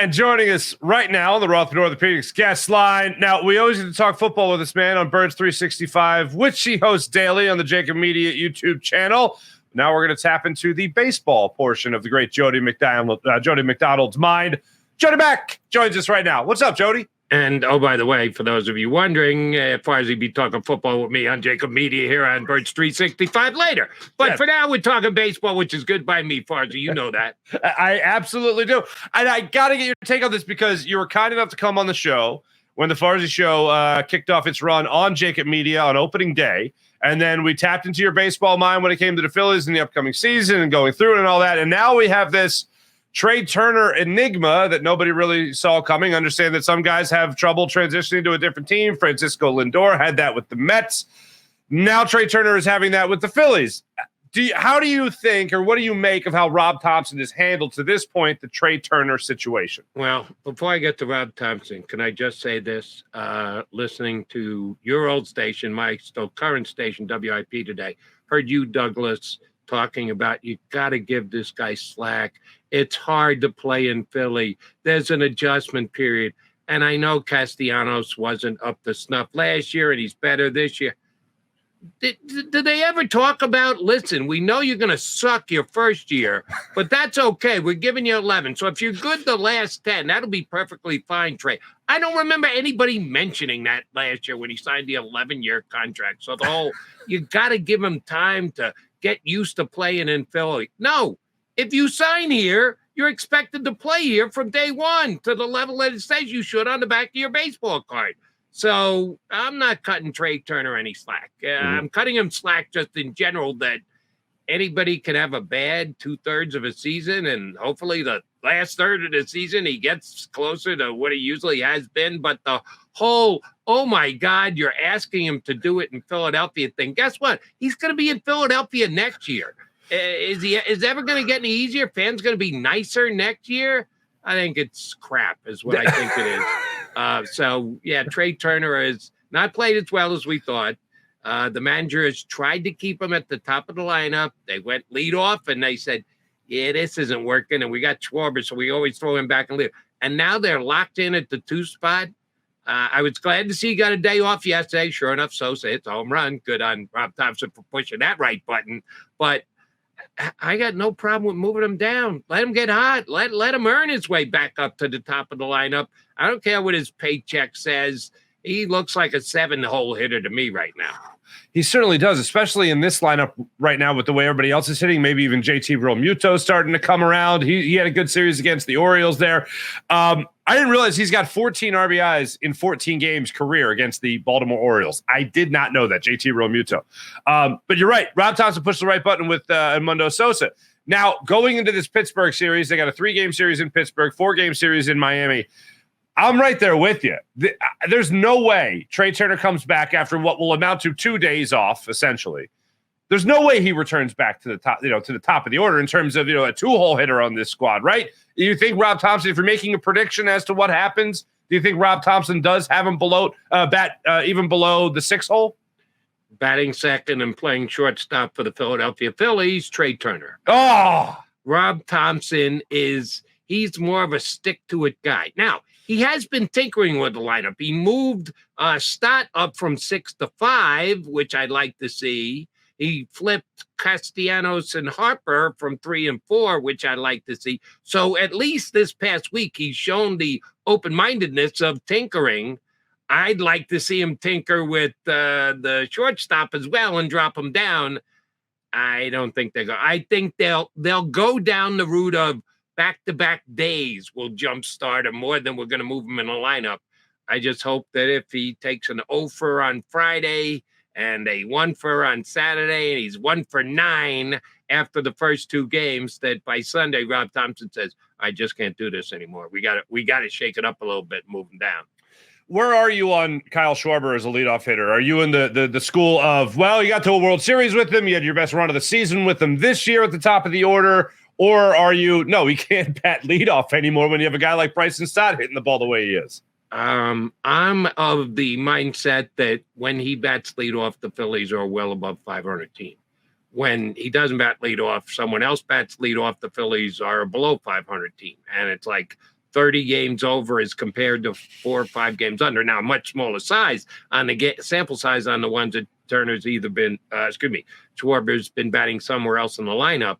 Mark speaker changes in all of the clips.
Speaker 1: And joining us right now on the Roth Orthopedics guest line. Now, we always get to talk football with this man on Birds 365, which he hosts daily on the Jacob Media YouTube channel. Now we're going to tap into the baseball portion of the great Jody McDonald's mind. Jody Mac joins us right now. What's up, Jody?
Speaker 2: And, oh, by the way, for those of you wondering, Farzy be talking football with me on Jacob Media here on Birds 365 later. But for now, we're talking baseball, which is good by me, Farzy. You know that.
Speaker 1: I absolutely do. And I got to get your take on this because you were kind enough to come on the show when the Farzy show kicked off its run on Jacob Media on opening day. And then we tapped into your baseball mind when it came to the Phillies in the upcoming season and going through it and all that. And now we have this Trea Turner enigma that nobody really saw coming. Understand that some guys have trouble transitioning to a different team. Francisco Lindor had that with the Mets. Now Trea Turner is having that with the Phillies. How do you think, or what do you make of how Rob Thompson has handled to this point the Trea Turner situation?
Speaker 2: Well, before I get to Rob Thompson, can I just say this? Listening to your old station, my still current station, WIP today, heard you, Douglas, talking about you got to give this guy slack. It's hard to play in Philly. There's an adjustment period. And I know Castellanos wasn't up to snuff last year and he's better this year. Did they ever talk about, listen, we know you're going to suck your first year, but that's okay. We're giving you 11. So if you're good the last 10, that'll be perfectly fine, Trey. I don't remember anybody mentioning that last year when he signed the 11-year contract. So the whole, you got to give him time to get used to playing in Philly. No, if you sign here, you're expected to play here from day one to the level that it says you should on the back of your baseball card. So I'm not cutting Trea Turner any slack. I'm cutting him slack just in general that anybody can have a bad 2/3 of a season, and hopefully the last third of the season he gets closer to what he usually has been. But the whole, oh my God, you're asking him to do it in Philadelphia thing. Guess what? He's going to be in Philadelphia next year. Is it ever going to get any easier? Fans going to be nicer next year? I think it's crap is what I think it is. So, yeah, Trea Turner has not played as well as we thought. The manager has tried to keep him at the top of the lineup. They went lead off, and they said, yeah, this isn't working, and we got Schwarber, so we always throw him back and lead. And now they're locked in at the 2 spot. I was glad to see he got a day off yesterday. Sure enough, Sosa hits a home run. Good on Rob Thompson for pushing that right button. But I got no problem with moving him down. Let him get hot. Let him earn his way back up to the top of the lineup. I don't care what his paycheck says. He looks like a 7-hole hitter to me right now.
Speaker 1: He certainly does, especially in this lineup right now with the way everybody else is hitting. Maybe even JT Realmuto starting to come around. He had a good series against the Orioles there. I didn't realize he's got 14 RBIs in 14 games career against the Baltimore Orioles. I did not know that, JT Realmuto. But you're right. Rob Thompson pushed the right button with Edmundo Sosa. Now, going into this Pittsburgh series, they got a 3-game series in Pittsburgh, 4-game series in Miami. I'm right there with you. There's no way Trea Turner comes back after what will amount to 2 days off, essentially. There's no way he returns back to the top, to the top of the order in terms of, a 2-hole hitter on this squad, right? Do you think Rob Thompson, if you're making a prediction as to what happens, do you think Rob Thompson does have him even below the 6-hole?
Speaker 2: Batting second and playing shortstop for the Philadelphia Phillies, Trea Turner.
Speaker 1: Oh,
Speaker 2: Rob Thompson he's more of a stick-to-it guy. Now, he has been tinkering with the lineup. He moved Stott up from 6 to 5, which I'd like to see. He flipped Castellanos and Harper from 3 and 4, which I like to see. So at least this past week, he's shown the open-mindedness of tinkering. I'd like to see him tinker with the shortstop as well and drop him down. I don't think they're going. I think they'll go down the route of back-to-back days will jumpstart him more than we're going to move him in a lineup. I just hope that if he takes an 0-for on Friday and a 1-for on Saturday, and he's 1 for 9 after the first 2 games, that by Sunday, Rob Thompson says, I just can't do this anymore. We got to shake it up a little bit and move him down.
Speaker 1: Where are you on Kyle Schwarber as a leadoff hitter? Are you in the school of, well, you got to a World Series with him, you had your best run of the season with him this year at the top of the order, or are you, no, he can't bat leadoff anymore when you have a guy like Bryson Stott hitting the ball the way he is?
Speaker 2: I'm of the mindset that when he bats leadoff, the Phillies are well above 500 team. When he doesn't bat leadoff, someone else bats leadoff, the Phillies are a below 500 team. And it's like 30 games over as compared to 4 or 5 games under. Now, much smaller size on the sample size on the ones that Turner's either been, Schwarber's been batting somewhere else in the lineup.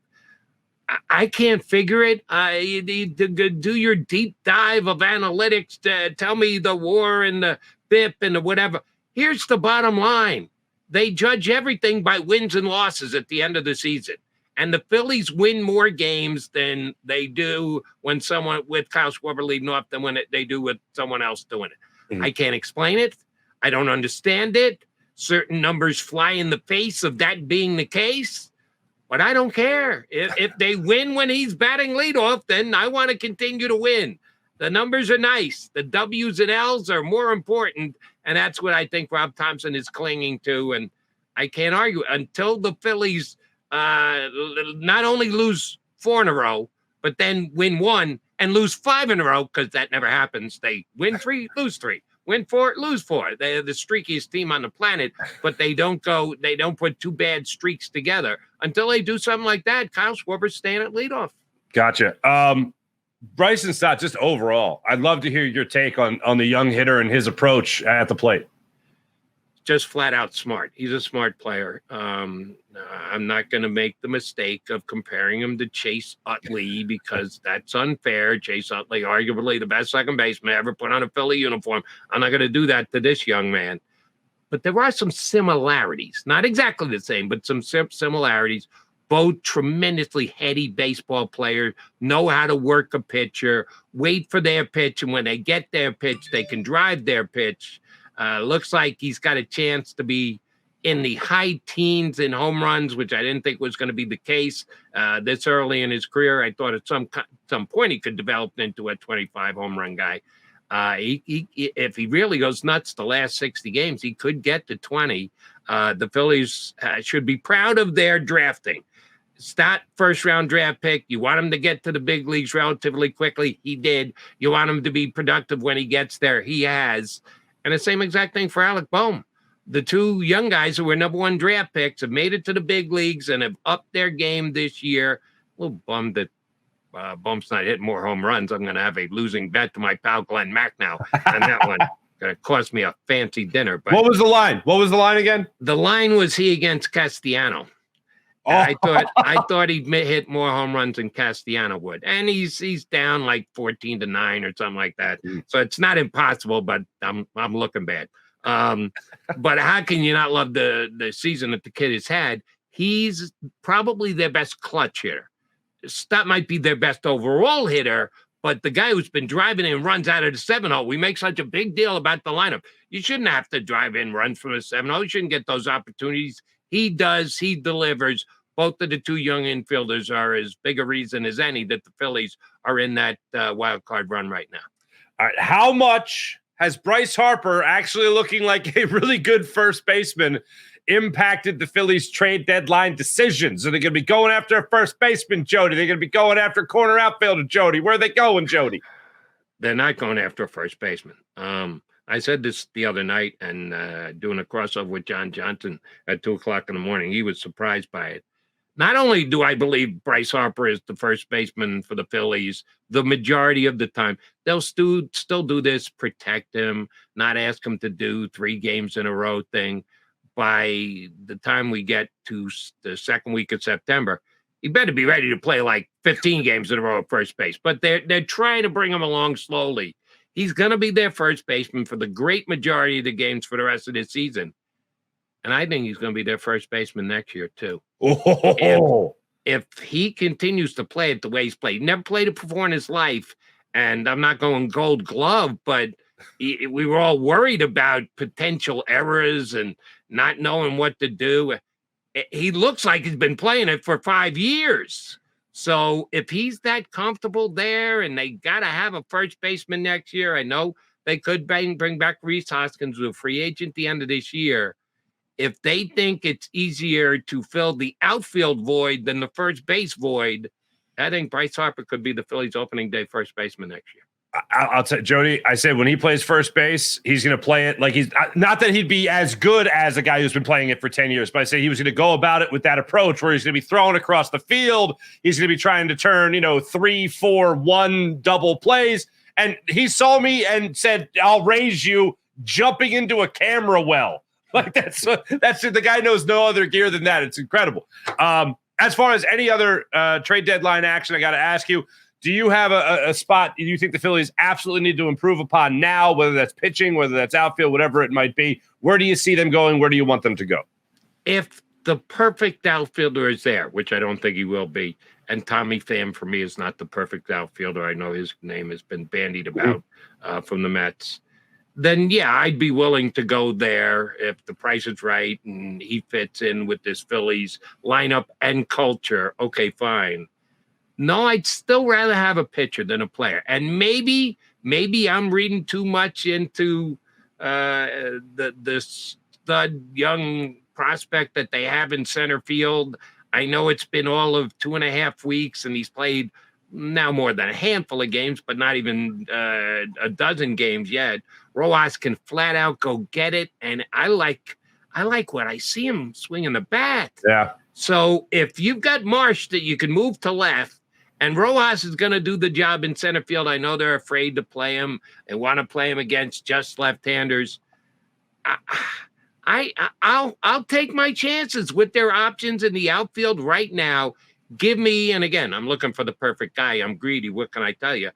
Speaker 2: I can't figure it. You need to do your deep dive of analytics to tell me the WAR and the BIP and the whatever. Here's the bottom line. They judge everything by wins and losses at the end of the season. And the Phillies win more games than they do when someone with Kyle Schwarber leading off than when they do with someone else doing it. I can't explain it. I don't understand it. Certain numbers fly in the face of that being the case. But I don't care. If they win when he's batting leadoff, then I want to continue to win. The numbers are nice. The W's and L's are more important. And that's what I think Rob Thompson is clinging to. And I can't argue until the Phillies not only lose 4 in a row, but then win 1 and lose 5 in a row, because that never happens. They win 3, lose 3. Win 4, lose 4. They're the streakiest team on the planet, but they don't put 2 bad streaks together. Until they do something like that, Kyle Schwarber's staying at leadoff.
Speaker 1: Gotcha. Bryson Stott, just overall, I'd love to hear your take on the young hitter and his approach at the plate.
Speaker 2: Just flat out smart. He's a smart player. I'm not going to make the mistake of comparing him to Chase Utley, because that's unfair. Chase Utley, arguably the best second baseman ever put on a Philly uniform. I'm not going to do that to this young man. But there are some similarities, not exactly the same, but some similarities. Both tremendously heady baseball players, know how to work a pitcher, wait for their pitch, and when they get their pitch, they can drive their pitch. Looks like he's got a chance to be in the high teens in home runs, which I didn't think was going to be the case this early in his career. I thought at some point he could develop into a 25 home run guy. If he really goes nuts the last 60 games, he could get to 20. The Phillies should be proud of their drafting. Stott, first-round draft pick. You want him to get to the big leagues relatively quickly. He did. You want him to be productive when he gets there. He has. And the same exact thing for Alec Bohm. The 2 young guys who were number 1 draft picks have made it to the big leagues and have upped their game this year. A little bummed that Bohm's not hitting more home runs. I'm going to have a losing bet to my pal Glenn Mack now on that one. Going to cost me a fancy dinner. But
Speaker 1: what was the line? What was the line again?
Speaker 2: The line was he against Castellano. Oh. I thought he'd hit more home runs than Castellano would, and he's down like 14-9 or something like that. So it's not impossible, but I'm looking bad. But how can you not love the season that the kid has had? He's probably their best clutch hitter. Stott might be their best overall hitter, but the guy who's been driving in runs out of the 7-0, we make such a big deal about the lineup. You shouldn't have to drive in runs from a 7-0. You shouldn't get those opportunities. He does. He delivers. Both of the 2 young infielders are as big a reason as any that the Phillies are in that wild card run right now.
Speaker 1: All right. How much has Bryce Harper actually looking like a really good first baseman impacted the Phillies trade deadline decisions? Are they going to be going after a first baseman, Jody? They're going to be going after corner outfielder, Jody. Where are they going, Jody?
Speaker 2: They're not going after a first baseman. I said this the other night and doing a crossover with John Johnson at 2:00 in the morning. He was surprised by it. Not only do I believe Bryce Harper is the first baseman for the Phillies the majority of the time, they'll still do this, protect him, not ask him to do 3 games in a row thing. By the time we get to the second week of September, he better be ready to play like 15 games in a row at first base. But they're trying to bring him along slowly. He's going to be their first baseman for the great majority of the games for the rest of this season. And I think he's going to be their first baseman next year, too.
Speaker 1: Oh.
Speaker 2: If he continues to play it the way he's played, he never played it before in his life. And I'm not going Gold Glove, but we were all worried about potential errors and not knowing what to do. He looks like he's been playing it for 5 years. So if he's that comfortable there and they got to have a first baseman next year, I know they could bring back Rhys Hoskins, who's a free agent at the end of this year. If they think it's easier to fill the outfield void than the first base void, I think Bryce Harper could be the Phillies opening day first baseman next year.
Speaker 1: I'll tell you, Jody, I said when he plays first base, he's going to play it like he's not that he'd be as good as a guy who's been playing it for 10 years, but I say he was going to go about it with that approach where he's going to be throwing across the field. He's going to be trying to turn, 3, 4, 1 double plays. and he saw me and said, "I'll raise you," jumping into a camera well. Like that's the guy knows no other gear than that. It's incredible. As far as any other trade deadline action, I got to ask you, do you have a spot you think the Phillies absolutely need to improve upon now, whether that's pitching, whether that's outfield, whatever it might be? Where do you see them going? Where do you want them to go?
Speaker 2: If the perfect outfielder is there, which I don't think he will be, and Tommy Pham for me is not the perfect outfielder. I know his name has been bandied about from the Mets. Then, yeah, I'd be willing to go there if the price is right and he fits in with this Phillies lineup and culture. Okay, fine. No, I'd still rather have a pitcher than a player. And maybe I'm reading too much into the stud young prospect that they have in center field. I know it's been all of 2.5 weeks, and he's played now more than a handful of games, but not even a dozen games yet. Rojas can flat out go get it, and I like what I see him swinging the bat.
Speaker 1: Yeah.
Speaker 2: So if you've got Marsh that you can move to left, and Rojas is going to do the job in center field, I know they're afraid to play him and want to play him against just left-handers. I'll take my chances with their options in the outfield right now. Give me, and again, I'm looking for the perfect guy. I'm greedy. What can I tell you?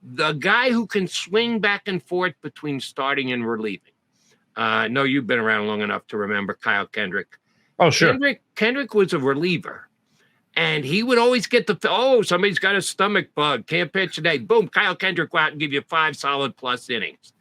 Speaker 2: The guy who can swing back and forth between starting and relieving. I know you've been around long enough to remember Kyle Kendrick.
Speaker 1: Oh, sure.
Speaker 2: Kendrick was a reliever, and he would always get somebody's got a stomach bug, can't pitch today. Boom, Kyle Kendrick go out and give you 5 solid plus innings.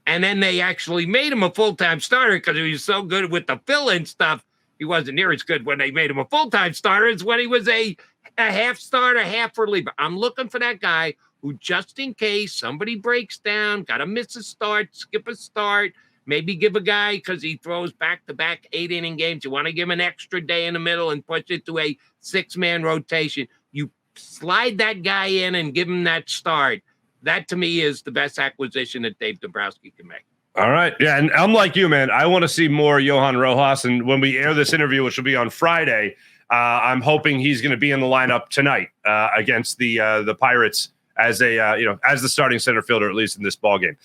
Speaker 2: And then they actually made him a full-time starter because he was so good with the fill-in stuff. He wasn't near as good when they made him a full-time starter as when he was a half starter, half reliever. I'm looking for that guy who, just in case somebody breaks down, got to miss a start, skip a start, maybe give a guy, because he throws back-to-back 8-inning games, you want to give him an extra day in the middle and push it to a 6-man rotation. You slide that guy in and give him that start. That, to me, is the best acquisition that Dave Dombrowski can make.
Speaker 1: All right. Yeah, and I'm like you, man. I want to see more Johan Rojas. And when we air this interview, which will be on Friday, I'm hoping he's going to be in the lineup tonight against the Pirates as the starting center fielder, at least in this ball game.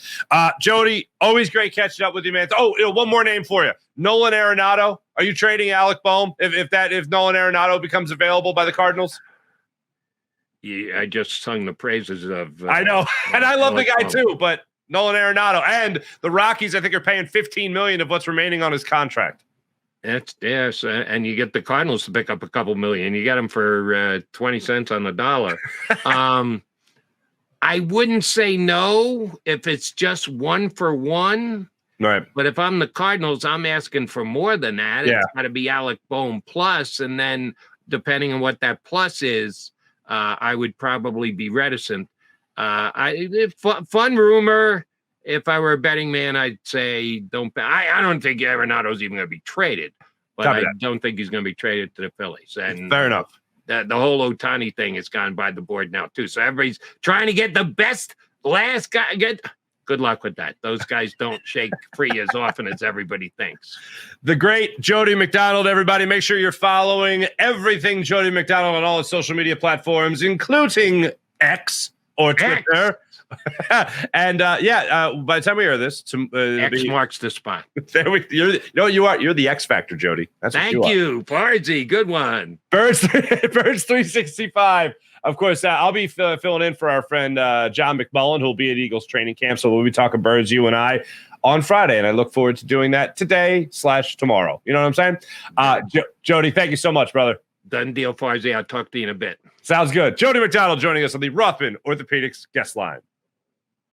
Speaker 1: Jody, always great catching up with you, man. Oh, one more name for you, Nolan Arenado. Are you trading Alec Boehm if Nolan Arenado becomes available by the Cardinals?
Speaker 2: Yeah, I just sung the praises of.
Speaker 1: I know, and I love the guy too, but. Nolan Arenado and the Rockies, I think, are paying $15 million of what's remaining on his contract.
Speaker 2: Yes, and you get the Cardinals to pick up a couple million. You get them for 20 cents on the dollar. I wouldn't say no if it's just 1 for 1.
Speaker 1: Right.
Speaker 2: But if I'm the Cardinals, I'm asking for more than that.
Speaker 1: Yeah.
Speaker 2: It's got to be Alec Boehm plus, and then depending on what that plus is, I would probably be reticent. Fun rumor. If I were a betting man, I'd say don't bet. I don't think Arenado's even going to be traded, but I don't think he's going to be traded to the Phillies. And
Speaker 1: fair enough.
Speaker 2: The whole Ohtani thing has gone by the board now too. So everybody's trying to get the best last guy. Good luck with that. Those guys don't shake free as often as everybody thinks.
Speaker 1: The great Jody McDonald, everybody. Make sure you're following everything Jody McDonald on all his social media platforms, including X. Or Twitter. And by the time we hear this,
Speaker 2: X marks the spot.
Speaker 1: You're the X Factor, Jody.
Speaker 2: Thank you, Farzy. Good one.
Speaker 1: Birds 365. Of course, I'll be filling in for our friend John McMullen, who'll be at Eagles training camp. So we'll be talking birds, you and I, on Friday, and I look forward to doing that today/tomorrow. You know what I'm saying? Jody, thank you so much, brother.
Speaker 2: Done deal, Farzy. I'll talk to you in a bit.
Speaker 1: Sounds good. Jody McDonald joining us on the Rothman Orthopedics guest line.